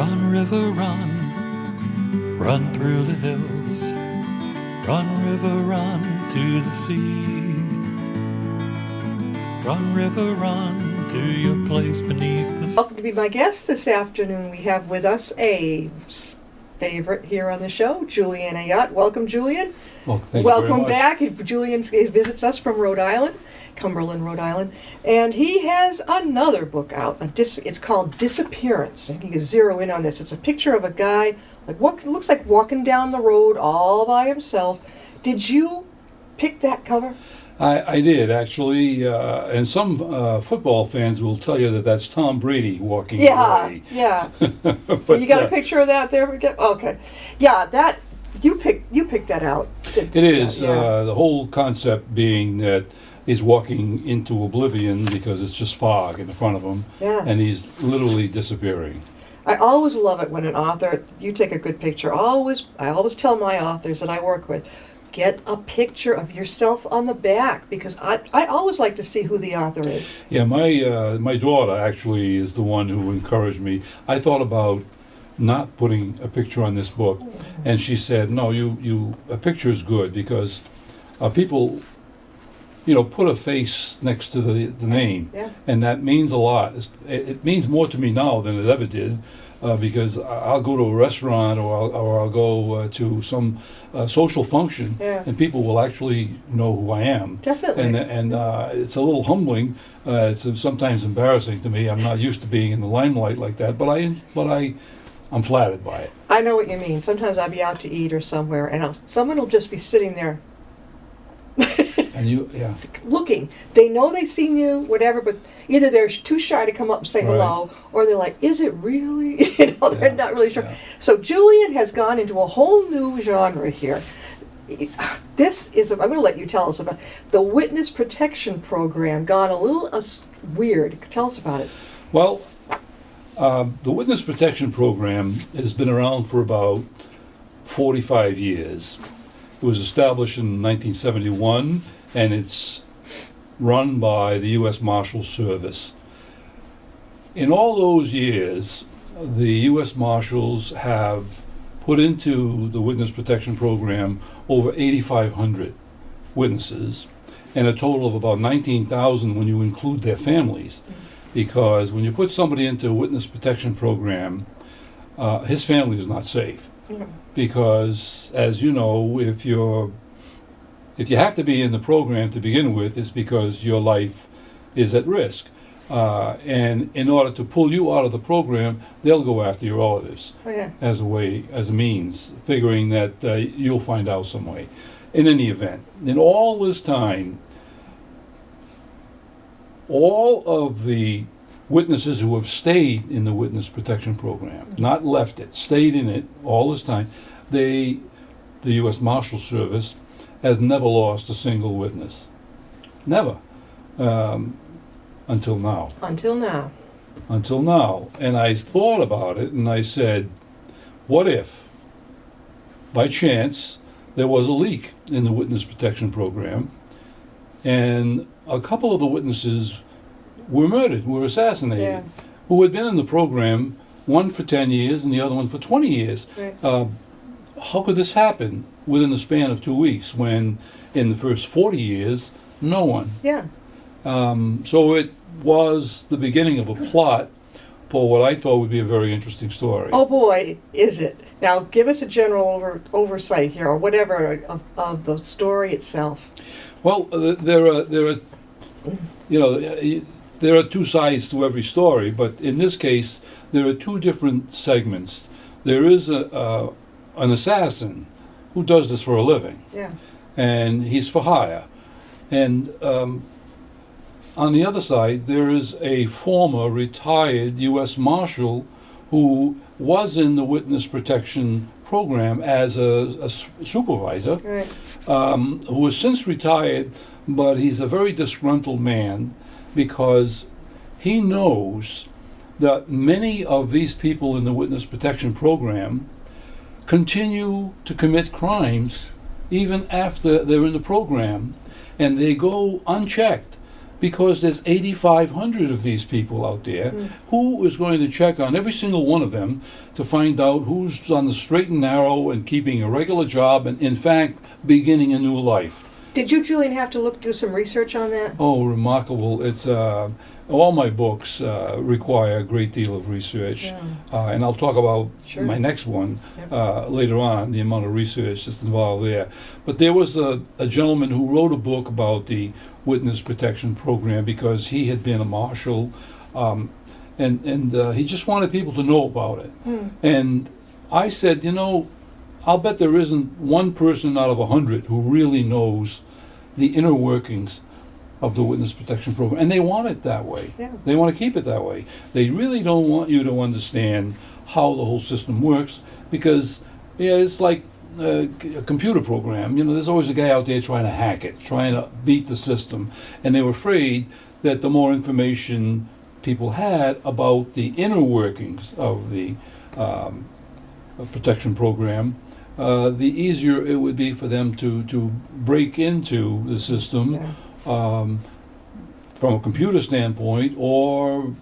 Run, river, run, run through the hills. Run, river, run to the sea. Run, river, run to your place beneath the sea. Welcome to be my guest this afternoon. We have with us a favorite here on the show, Julien Ayotte. Welcome, Julien. Well, thank you Welcome very much. back. Julien visits us from Rhode Island, Cumberland, Rhode Island, and he has another book out. It's called Disappearance. You can zero in on this. It's a picture of a guy looks like walking down the road all by himself. Did you pick that cover? I did, actually, and some football fans will tell you that that's Tom Brady walking away. Yeah. But, You got a picture of that there? Okay. Yeah, that you picked that out. It is, the whole concept being that he's walking into oblivion because it's just fog in front of him, and he's literally disappearing. I always love it when an author, you take a good picture. I always tell my authors that I work with, get a picture of yourself on the back, because I always like to see who the author is. Yeah, my daughter actually is the one who encouraged me. I thought about not putting a picture on this book, and she said, "No, a picture is good because people, put a face next to the name, and that means a lot. It means more to me now than it ever did." Because I'll go to a restaurant or I'll go to some social function, and people will actually know who I am. Definitely. And it's a little humbling. It's sometimes embarrassing to me. I'm not used to being in the limelight like that, but I'm flattered by it. I know what you mean. Sometimes I'll be out to eat or somewhere, and someone will just be sitting there. And looking. They know they've seen you, whatever, but either they're too shy to come up and say hello, or they're like, is it really? They're not really sure. Yeah. So Julien has gone into a whole new genre here. This is, I'm going to let you tell us about the Witness Protection Program, gone a little weird. Tell us about it. Well, the Witness Protection Program has been around for about 45 years. It was established in 1971, and it's run by the U.S. Marshals Service. In all those years, the U.S. Marshals have put into the Witness Protection Program over 8,500 witnesses, and a total of about 19,000 when you include their families. Because when you put somebody into a Witness Protection Program, his family is not safe. Because, as you know, if you have to be in the program to begin with, it's because your life is at risk. And in order to pull you out of the program, they'll go after your relatives as a means, figuring that you'll find out some way. In any event, in all this time, all of the witnesses who have stayed in the Witness Protection Program, not left it, stayed in it all this time, the U.S. Marshals Service has never lost a single witness. Never. Until now. Until now. Until now. And I thought about it, and I said, what if, by chance, there was a leak in the Witness Protection Program, and a couple of the witnesses were murdered, were assassinated, who had been in the program, one for 10 years and the other one for 20 years. How could this happen within the span of 2 weeks when in the first 40 years, no one? So it was the beginning of a plot for what I thought would be a very interesting story. Oh boy, is it. Now give us a general oversight here, or whatever, of the story itself. Well, there are two sides to every story, but in this case, there are two different segments. There is an assassin who does this for a living, and he's for hire. And on the other side, there is a former retired U.S. Marshal who was in the Witness Protection Program as a supervisor, who has since retired, but he's a very disgruntled man because he knows that many of these people in the Witness Protection Program continue to commit crimes even after they're in the program, and they go unchecked. because there's 8,500 of these people out there. Who is going to check on every single one of them to find out who's on the straight and narrow and keeping a regular job and, in fact, beginning a new life? Did you, Julian, have to do some research on that? Oh, remarkable. It's all my books require a great deal of research. And I'll talk about Sure. my next one later on, the amount of research that's involved there. But there was a gentleman who wrote a book about the Witness Protection Program because he had been a marshal, and he just wanted people to know about it. And I said, I'll bet there isn't one person out of 100 who really knows the inner workings of the Witness Protection Program. And they want it that way. Yeah. They want to keep it that way. They really don't want you to understand how the whole system works because, it's like a computer program. There's always a guy out there trying to hack it, trying to beat the system. And they were afraid that the more information people had about the inner workings of the protection program, the easier it would be for them to break into the system from a computer standpoint or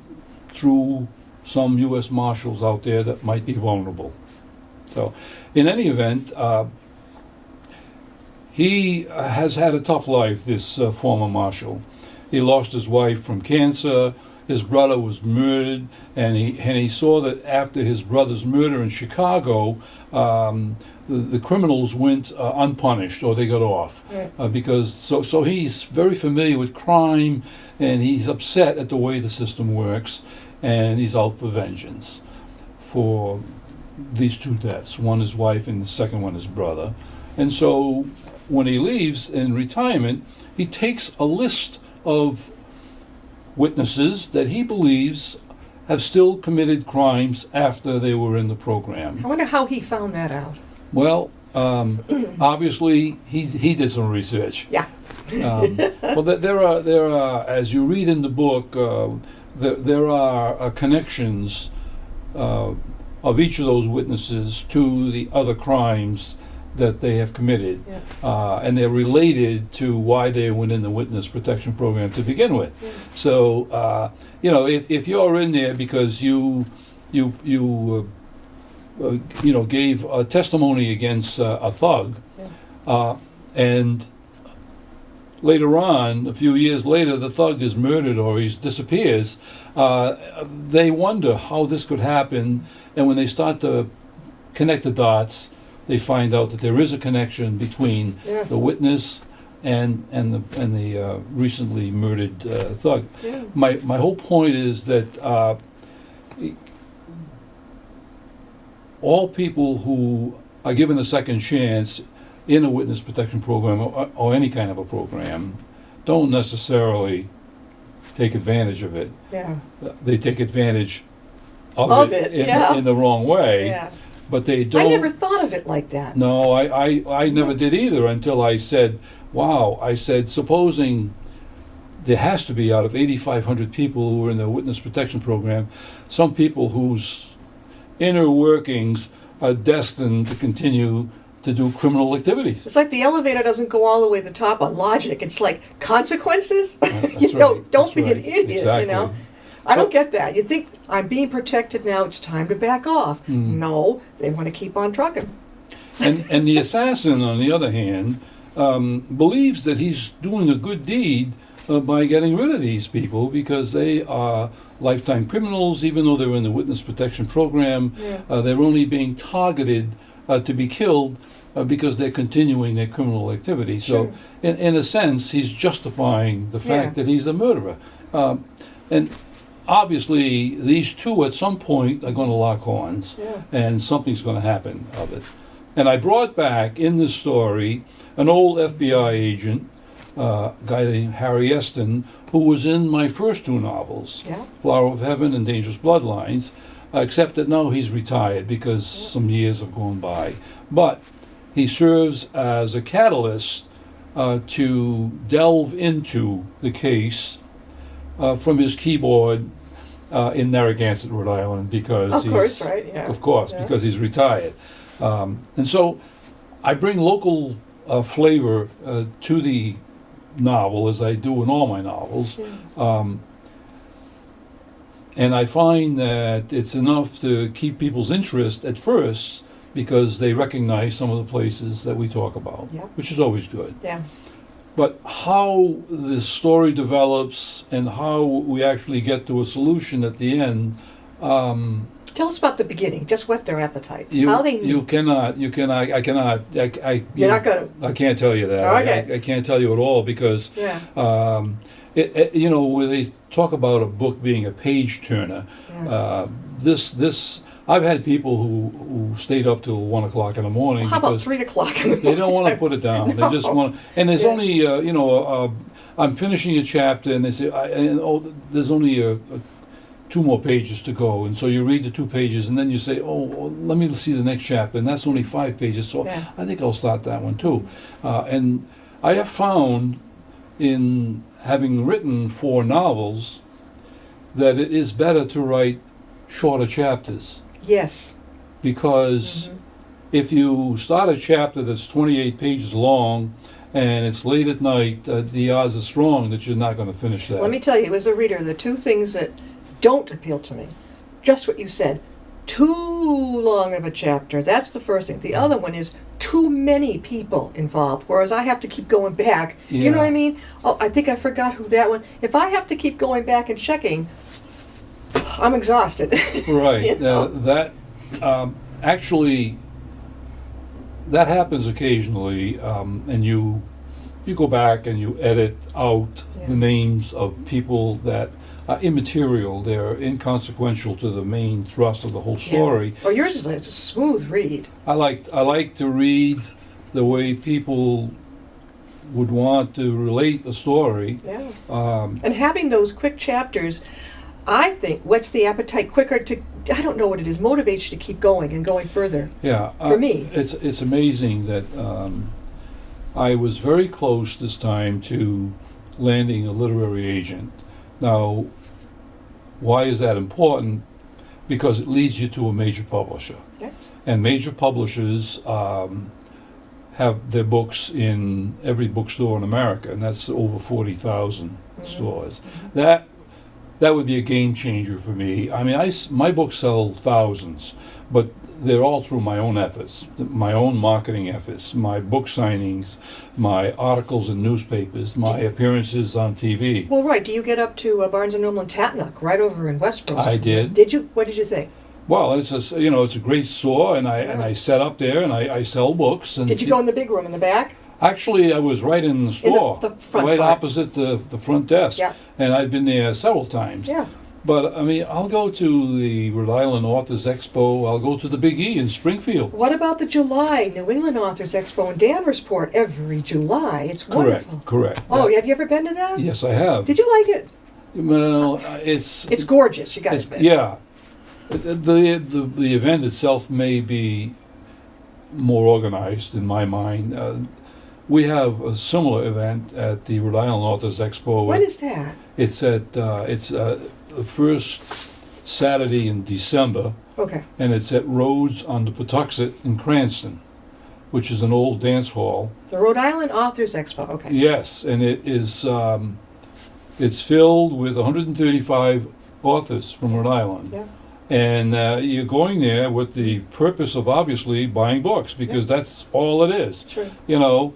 through some U.S. Marshals out there that might be vulnerable. So, in any event, he has had a tough life, this former Marshal. He lost his wife from cancer. His brother was murdered, and he saw that after his brother's murder in Chicago, the criminals went unpunished, or they got off, because so he's very familiar with crime, and he's upset at the way the system works, and he's out for vengeance for these two deaths. One his wife, and the second one his brother. And so when he leaves in retirement, he takes a list of witnesses that he believes have still committed crimes after they were in the program. I wonder how he found that out. Well, obviously he did some research. Yeah. Well, there are, as you read in the book, there are connections of each of those witnesses to the other crimes that they have committed, and they're related to why they went in the Witness Protection Program to begin with. So, if you're in there because you gave a testimony against a thug, and later on, a few years later, the thug is murdered or he disappears, they wonder how this could happen, and when they start to connect the dots, they find out that there is a connection between the witness and the recently murdered thug. My whole point is that all people who are given a second chance in a witness protection program or any kind of a program don't necessarily take advantage of it. They take advantage of it in the wrong way. But they don't. I never thought of it like that. No, I never did either until I said, wow, I said, supposing there has to be, out of 8,500 people who are in the Witness Protection Program, some people whose inner workings are destined to continue to do criminal activities. It's like the elevator doesn't go all the way to the top on logic. It's like consequences. That's Don't be right. an idiot, Exactly. I don't get that. You think, I'm being protected now, it's time to back off. No, they want to keep on trucking. And the assassin, on the other hand, believes that he's doing a good deed by getting rid of these people because they are lifetime criminals, even though they're in the Witness Protection Program. They're only being targeted to be killed because they're continuing their criminal activity. So, in a sense, he's justifying the fact that he's a murderer. And obviously, these two at some point are going to lock horns, and something's going to happen of it. And I brought back in this story an old FBI agent, a guy named Harry Eston, who was in my first two novels, Flower of Heaven and Dangerous Bloodlines, except that now he's retired because some years have gone by. But he serves as a catalyst to delve into the case from his keyboard in Narragansett, Rhode Island, because because he's retired. And so I bring local flavor to the novel, as I do in all my novels. Yeah. And I find that it's enough to keep people's interest at first because they recognize some of the places that we talk about, Yeah. which is always good. Yeah. But how the story develops and how we actually get to a solution at the end, Tell us about the beginning. Just whet their appetite. you How they meet. you cannot, I cannot, You're not gonna. I can't tell you that. Okay. I can't tell you at all because, Yeah. you know, when they talk about a book being a page turner, Yeah. this I've had people who stayed up till 1 o'clock in the morning How about because 3 o'clock? they don't want to put it down. They just want to, and there's Yeah. only you know, I'm finishing a chapter and they say, there's only 2 more pages to go, and so you read the 2 pages and then you say, let me see the next chapter, and that's only 5 pages, so Yeah. I think I'll start that one too. And I have found, in having written 4 novels, that it is better to write shorter chapters, Yes. because if you start a chapter that's 28 pages long and it's late at night, the odds are strong that you're not going to finish that. Let me tell you, as a reader, the 2 things that don't appeal to me, just what you said, too long of a chapter. That's the first thing. The other one is too many people involved, whereas I have to keep going back. Do you know what I Yeah. mean? Oh, I think I forgot who that one. If I have to keep going back and checking, I'm exhausted. Right. You know? That actually that happens occasionally, and you go back and you edit out Yeah. the names of people that are immaterial. They're inconsequential to the main thrust of the whole story. Or yours is it's a smooth read. I like to read the way people would want to relate a story. Yeah. Um, And having those quick chapters, I think, whets the appetite quicker to, I don't know what it is, motivates you to keep going and going further. Yeah, For me. it's amazing that I was very close this time to landing a literary agent. Now, why is that important? Because it leads you to a major publisher, Yeah. and major publishers have their books in every bookstore in America, and that's over 40,000 stores. That would be a game changer for me. I mean, my books sell thousands, but they're all through my own efforts, my own marketing efforts, my book signings, my articles in newspapers, my appearances on TV. Well, right. Do you get up to Barnes & Noble and Tatnock, right over in Westboro? I did. Did you? What did you think? Well, it's it's a great store, and I set up there and I sell books. And Did you go in the big room in the back? Actually, I was right in the store, the front right part. opposite the front desk, Yeah. and I've been there several times. Yeah. But I mean, I'll go to the Rhode Island Authors Expo. I'll go to the Big E in Springfield. What about the July New England Authors Expo in Danversport every July? It's wonderful. Correct. Oh, have you ever been to that? Yes, I have. Did you like it? Well, it's It's gorgeous. You guys been? yeah. The event itself may be more organized in my mind. We have a similar event at the Rhode Island Authors Expo. When is that? It's at the first Saturday in December, Okay. and it's at Rhodes on the Patuxent in Cranston, which is an old dance hall. The Rhode Island Authors Expo. Okay. Yes, and it is it's filled with 135 authors from Rhode Island. Yeah. And you're going there with the purpose of obviously buying books, because that's all it is. Sure. You know,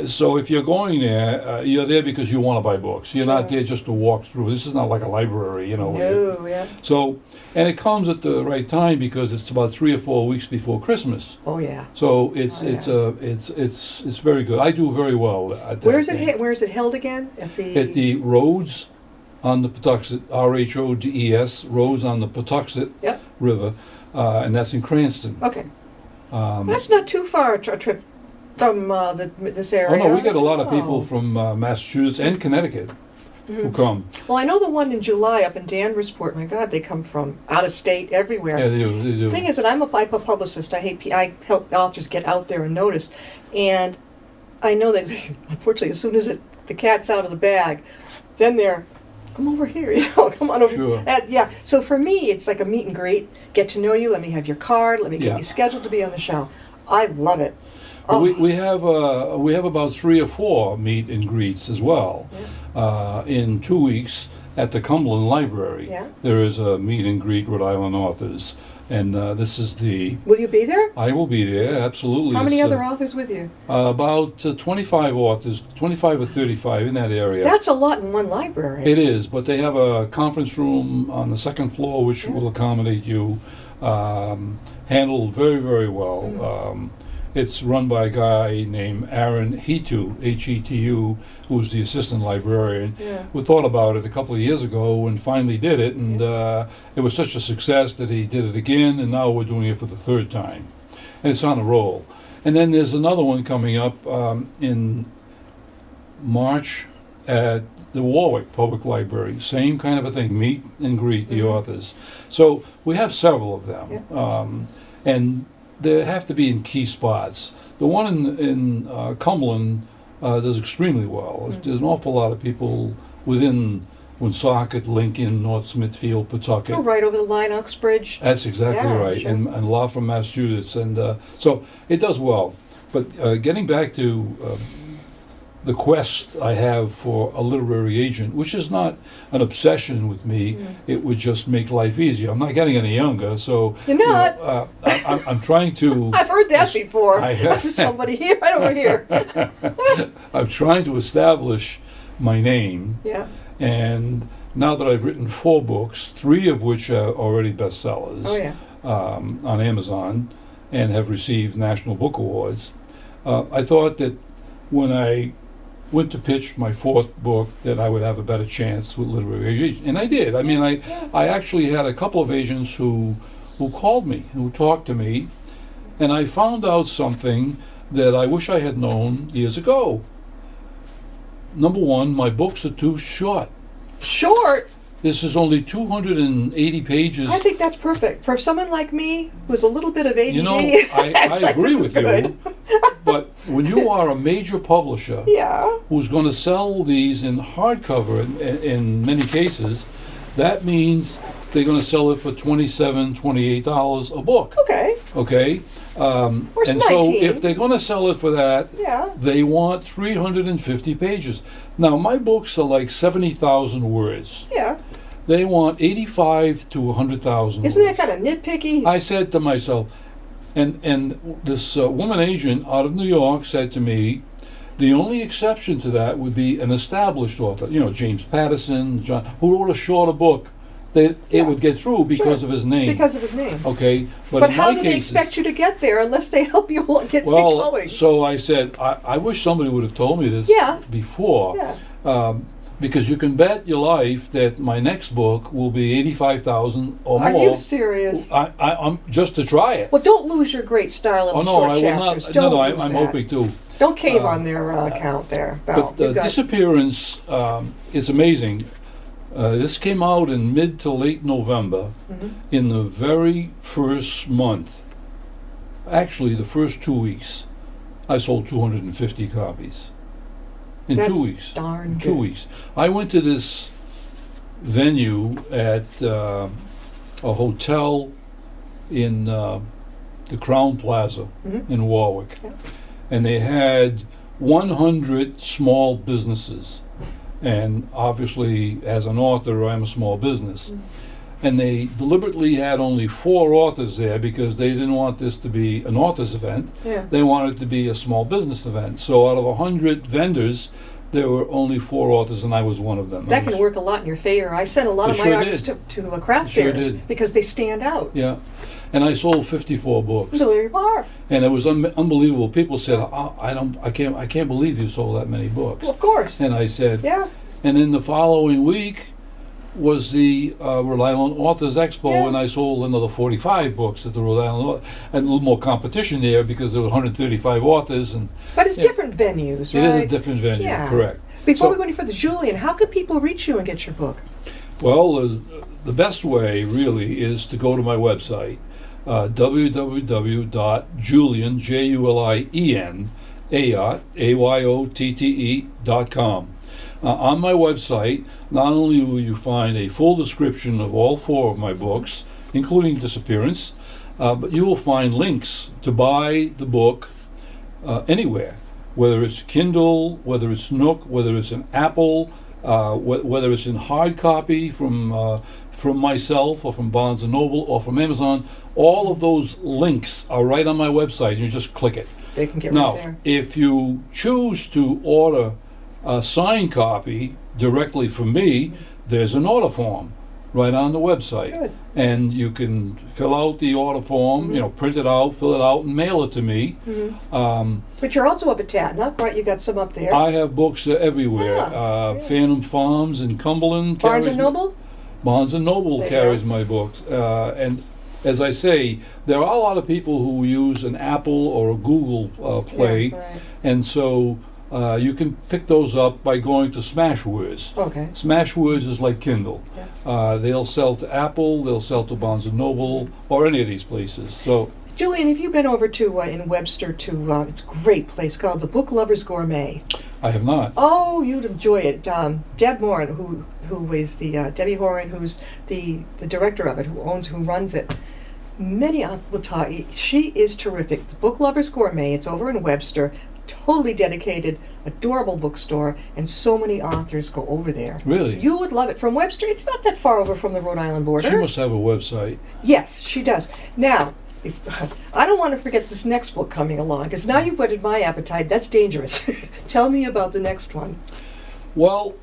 so if you're going there, you're there because you want to buy books. You're not Sure. there just to walk through. This is not like a library, you know. where you- No. Yeah. So, and it comes at the right time because it's about 3 or 4 weeks before Christmas. Oh yeah. So it's Oh, it's very good. I do very well at that. Where is it? thing. Where is it held again? At the. At the Rhodes on the Patuxent, RHODES, Rhodes on the Patuxent Yep. River, and that's in Cranston. Okay. Um, That's not too far a trip from this area. oh no, we get a lot of people Oh. from Massachusetts and Connecticut who come. Well, I know the one in July up in Danversport. My God, they come from out of state, everywhere. Yeah, they do. They do. The thing is that I'm a publicist. I help authors get out there and notice. And I know that, unfortunately, as soon as the cat's out of the bag, then they're, come over here, come on over. Sure. Yeah, so for me, it's like a meet and greet. Get to know you, let me have your card, let me get Yeah. you scheduled to be on the show. I love it. But Oh. we have about 3 or 4 meet and greets as well. In 2 weeks at the Cumberland Library, Yeah. there is a meet and greet Rhode Island authors, and this is the. Will you be there? I will be there, absolutely. How many It's, other authors with you? about 25 authors, 25 or 35 in that area. That's a lot in one library. It is, but they have a conference room on the second floor which will accommodate you. Handled very, very well. It's run by a guy named Aaron Hetu, Hetu, who's the assistant librarian. Yeah. We thought about it a couple of years ago and finally did it, and it was such a success that he did it again, and now we're doing it for the 3rd time. And it's on a roll. And then there's another one coming up in March at the Warwick Public Library. Same kind of a thing, meet and greet the authors. So we have several of them. And they have to be in key spots. The one in Cumberland does extremely well. There's an awful lot of people within Woonsocket, Lincoln, North Smithfield, Pawtucket. Oh, right over the line, Uxbridge. That's exactly Yeah, right, sure. and a lot from Massachusetts, and so it does well. But getting back to the quest I have for a literary agent, which is not an obsession with me, it would just make life easier. I'm not getting any younger, so You're not. I'm trying to. I've heard that before. I have. From somebody here, right over here. I'm trying to establish my name. Yeah. And now that I've written 4 books, 3 of which are already bestsellers Oh, yeah. on Amazon and have received National Book Awards, I thought that when I went to pitch my 4th book that I would have a better chance with literary agents. And I did. I mean, I actually had a couple of agents who called me, who talked to me, and I found out something that I wish I had known years ago. Number one, my books are too short. Short. This is only 280 pages. I think that's perfect for someone like me who's a little bit of ADD. You know, I It's like, agree this is with good. you. But when you are a major publisher Yeah. who's going to sell these in hardcover in many cases, that means they're going to sell it for $27, $28 a book. Okay. Okay? Where's And so 19? if they're going to sell it for that, Yeah. they want 350 pages. Now, my books are like 70,000 words. Yeah. They want 85 to 100,000 words. Isn't that kind of nitpicky? I said to myself, and this woman agent out of New York said to me, the only exception to that would be an established author, James Patterson, John, who wrote a shorter book. It would get through because Sure. of his name. Because of his name. Okay, But in how my do they cases- expect you to get there unless they help you get Well, going? so I said, I wish somebody would have told me this Yeah. before. Yeah. Because you can bet your life that my next book will be 85,000 or Are more. you serious? I'm just to try it. Well, don't lose your great style of Oh the no, short I will chapters. not. Don't No, lose I'm that. hoping to. Don't cave on their account there. No, But you got- Disappearance is amazing. This came out in mid to late November. Mhm. In the very first month, actually the first 2 weeks, I sold 250 copies. In That's 2 weeks. darn In 2 good. weeks. I went to this venue at a hotel in the Crown Plaza Mhm. in Warwick. Yeah. And they had 100 small businesses. And obviously, as an author, I'm a small business. And they deliberately had only 4 authors there because they didn't want this to be an author's event. Yeah. They wanted it to be a small business event. So out of 100 vendors, there were only 4 authors, and I was one of them. That can work a lot in your favor. I sent a lot It of my sure artists to craft Sure fairs did. because they stand out. Yeah. And I sold 54 books. So there you are. And it was unbelievable. People said, I can't believe you sold that many books. Well, of course. And I said, Yeah. and then the following week was the Rhode Island Authors Expo, Yeah. and I sold another 45 books at the Rhode Island, and a little more competition there because there were 135 authors, and But it's Yeah. different venues, right? it is a different venue, Yeah. correct. Before So- we go any further, Julien, how can people reach you and get your book? Well, the best way really is to go to my website, www.julien, Julien, Ayotte, AYOTTE.com. On my website, not only will you find a full description of all 4 of my books, including Disappearance, but you will find links to buy the book anywhere, whether it's Kindle, whether it's Nook, whether it's an Apple, whether it's in hard copy from myself or from Barnes and Noble or from Amazon. All of those links are right on my website. You just click it. They can get Now, right there. if you choose to order a signed copy directly from me, there's an order form right on the website. Good. And you can fill out the order form, print it out, fill it out, and mail it to me. But you're also up at Tatnuk, right? You got some up there. I have books everywhere. Yeah. Phantom Farms in Cumberland. Barnes and carries- Noble? Barnes and Noble There you carries go. my books. And as I say, there are a lot of people who use an Apple or a Google Play. Yeah, right. And so you can pick those up by going to Smashwords. Okay. Smashwords is like Kindle. They'll sell to Apple, they'll sell to Barnes and Noble, or any of these places. So Julien, have you been over to in Webster to it's a great place called the Book Lovers Gourmet? I have not. Oh, you'd enjoy it. Deb Morin, who is the Debbie Horan, who's the director of it, who runs it. Many will talk. She is terrific. The Book Lovers Gourmet. It's over in Webster. Totally dedicated, adorable bookstore, and so many authors go over there. Really? You would love it. From Webster, it's not that far over from the Rhode Island border. She must have a website. Yes, she does. Now, I don't want to forget this next book coming along, because now you've whetted my appetite. That's dangerous. Tell me about the next one. Well,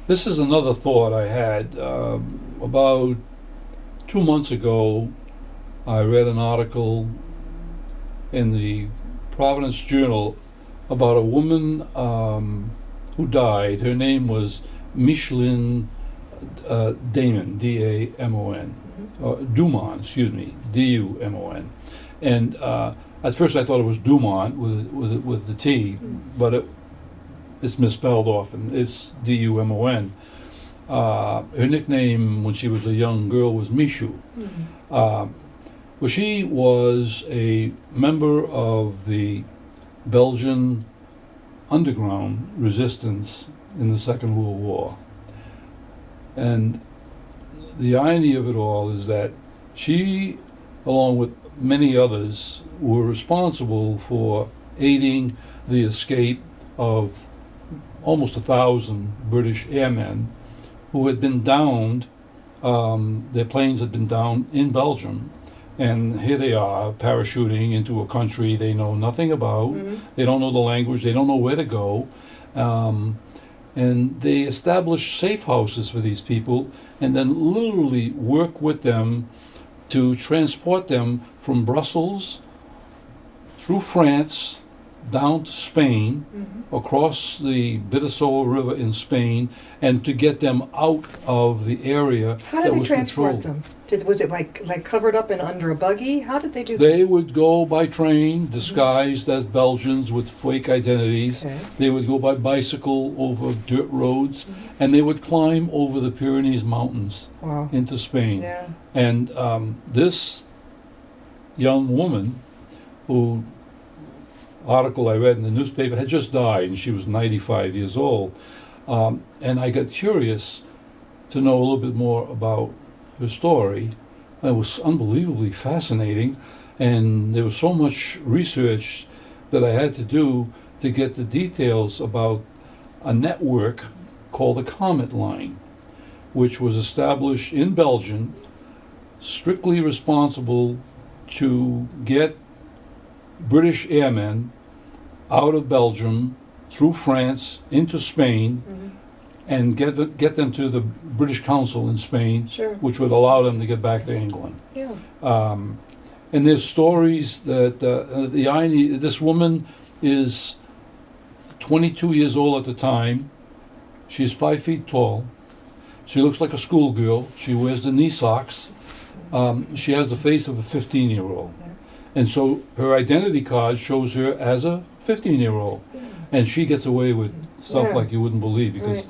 this is another thought I had. About 2 months ago, I read an article in the Providence Journal about a woman who died. Her name was Micheline Damon, D-A-M-O-N. Dumont, excuse me, D-U-M-O-n. And at first I thought it was Dumont with the T, but it's misspelled often. It's D-U-M-O-N. Her nickname when she was a young girl was Michou. Well, she was a member of the Belgian underground resistance in the Second World War. And the irony of it all is that she, along with many others, were responsible for aiding the escape of almost 1,000 British airmen who had been downed. Their planes had been downed in Belgium. And here they are, parachuting into a country they know nothing about. They don't know the language. They don't know where to go. And they establish safe houses for these people and then literally work with them to transport them from Brussels through France down to Spain, across the Bidassoa River in Spain, and to get them out of the area How that did they was transport controlled. them? Was it like covered up and under a buggy? How did they do that? They would go by train, disguised as Belgians with fake identities. Okay. They would go by bicycle over dirt roads, and they would climb over the Pyrenees Mountains Wow. into Spain. Yeah. And this young woman, who article I read in the newspaper, had just died, and she was 95 years old. And I got curious to know a little bit more about her story. It was unbelievably fascinating, and there was so much research that I had to do to get the details about a network called the Comet Line, which was established in Belgium, strictly responsible to get British airmen out of Belgium through France into Spain and get them to the British Council in Spain, Sure. which would allow them to get back to England. Yeah. And there's stories that the irony, this woman is 22 years old at the time. She's 5 feet tall. She looks like a schoolgirl. She wears the knee socks. She has the face of a 15-year-old. And so her identity card shows her as a 15-year-old. And she gets away with stuff Yeah. like you wouldn't believe, because Right.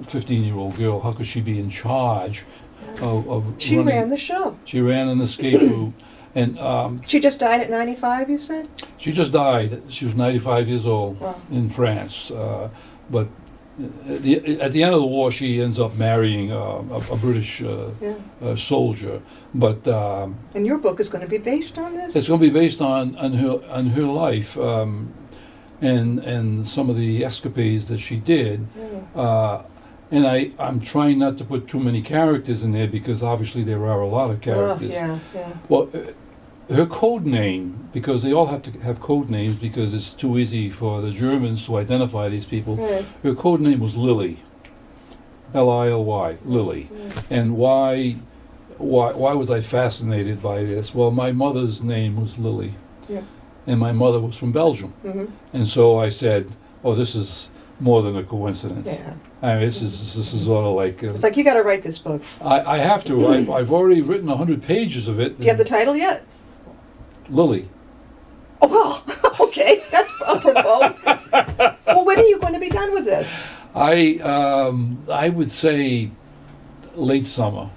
15-year-old girl, how could she be in charge of She running? ran the show. She ran an escape route. And She just died at 95, you said? she just died. She was 95 years old Wow. in France. But at the end of the war, she ends up marrying a British soldier. But And your book is going to be based on this? it's going to be based on her life and some of the escapades that she did. And I'm trying not to put too many characters in there because obviously there are a lot of characters. Yeah. Well, her code name, because they all have to have code names because it's too easy for the Germans to identify these people. Right. Her code name was Lily, Lily, Lily. And why was I fascinated by this? Well, my mother's name was Lily, and my mother was from Belgium, and so I said, "Oh, this is more than a coincidence." Yeah. I mean, this is sort of like It's like you got to write this book. I have to. I've already written 100 pages of it. Do you have the title yet? Lily. Oh, well, okay, that's a promote. Well, when are you going to be done with this? I would say late summer.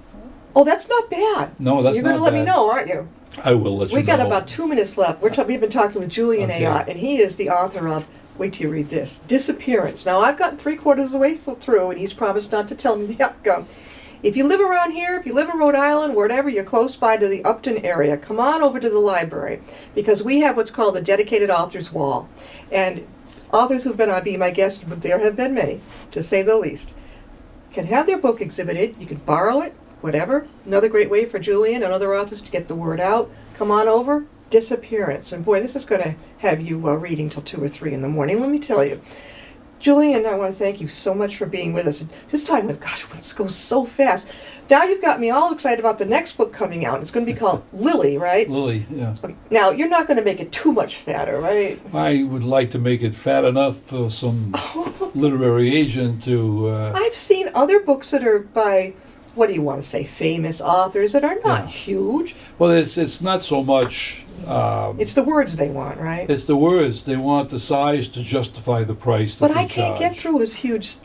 Oh, that's not bad. No, that's You're going not to let me bad. know, aren't you? I will let you know. We got about 2 minutes left. We've been talking with Julien Okay. Ayotte, and he is the author of, wait till you read this, Disappearance. Now, I've gotten 3/4 of the way through, and he's promised not to tell me the outcome. If you live around here, if you live in Rhode Island, wherever you're close by to the Upton area, come on over to the library, because we have what's called the Dedicated Authors Wall. And authors who've been on Be My Guest, but there have been many, to say the least, can have their book exhibited. You can borrow it, whatever. Another great way for Julien and other authors to get the word out. Come on over. Disappearance. And boy, this is going to have you reading till 2 or 3 in the morning. Let me tell you. Julien, I want to thank you so much for being with us. And this time, gosh, it goes so fast. Now you've got me all excited about the next book coming out. It's going to be called Lily, right? Lily, yeah. Okay. Now, you're not going to make it too much fatter, right? I would like to make it fat enough for some literary agent to... I've seen other books that are by, what do you want to say, famous authors that are not Yeah. huge. Well, it's not so much... It's the words they want, right? it's the words. They want the size to justify the price that But they I can't charge. get through his huge...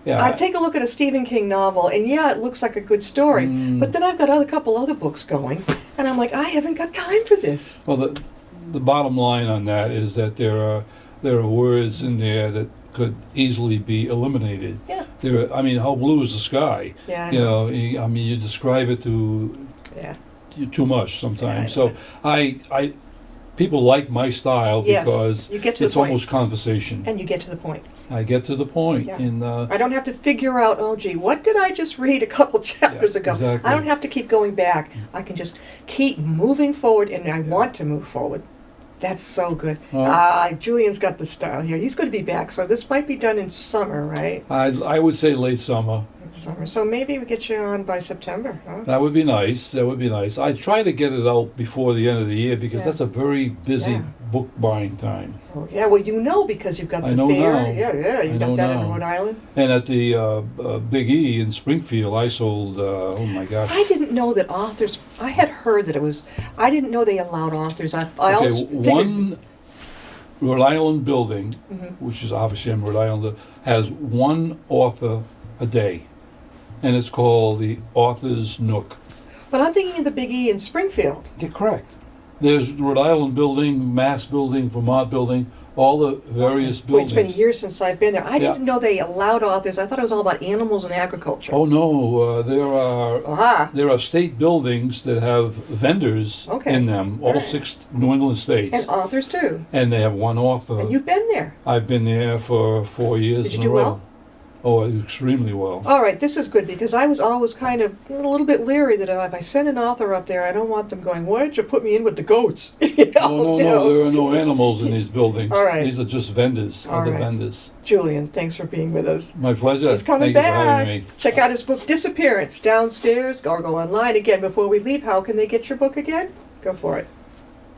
Yeah, I take a look at a Stephen King novel, and yeah, it looks like a good story. But then I've got a couple other books going, and I'm like, I haven't got time for this. well, the bottom line on that is that there are words in there that could easily be eliminated. Yeah. I mean, how blue is the sky? Yeah, I You know. know, I mean, you describe it to Yeah. too much sometimes. Yeah, So people like my style Yes, because you get to the it's point. almost conversation. And you get to the point. I get to the point. Yeah. And I don't have to figure out, oh, gee, what did I just read a couple chapters ago? exactly. I don't have to keep going back. I can just keep moving forward, and I want to move forward. That's so good. Well- Julian's got the style here. He's going to be back, so this might be done in summer, right? I would say late summer. In summer. So maybe we get you on by September, huh? That would be nice. That would be nice. I try to get it out before the end of the year because Yeah. that's a very busy Yeah. book buying time. Oh, yeah, well, you know, because you've got I the know fair. now. Yeah, you I got know that in now. Rhode Island. And at the Big E in Springfield, I sold, oh my gosh. I didn't know that authors. I had heard that it was. I didn't know they allowed authors. I Okay, also figured, one Rhode Island building, Mhm. which is obviously in Rhode Island, has one author a day. And it's called the Author's Nook. But I'm thinking of the Big E in Springfield. You're correct. There's Rhode Island building, Mass building, Vermont building, all the various Boy, it's buildings. been years since I've been there. I Yeah. didn't know they allowed authors. I thought it was all about animals and agriculture. Oh no, there are state buildings that have vendors Okay. in them, all All right. 6 New England states, And authors too. and they have one author. And you've been there. I've been there for 4 years Did you in do a row. well? Oh, extremely well. All right, this is good because I was always kind of a little bit leery that if I send an author up there, I don't want them going, "Why did you put me in with the goats?" You know, Oh, you know. there are no animals in these buildings. All right. These are just vendors, All other right. vendors. Julian, thanks for being with us. My pleasure. He's coming Thank you for having back. me. Check out his book, Disappearance, downstairs, or go online. Again, before we leave, how can they get your book again? Go for it.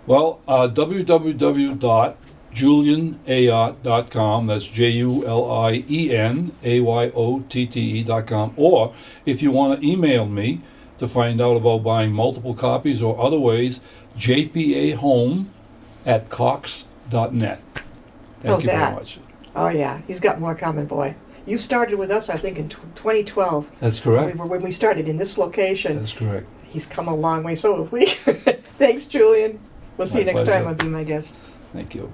Well, www.julianayotte.com. That's JulienAyotte.com. Or if you want to email me to find out about buying multiple copies or other ways, jpahome@cox.net. Thank How's you very that? much. Oh, yeah, he's got more coming, boy. You started with us, I think, in 2012. That's correct. When we started in this location. That's correct. He's come a long way, so have we. Thanks, Julian. We'll see you My next time pleasure. on Be My Guest. Thank you.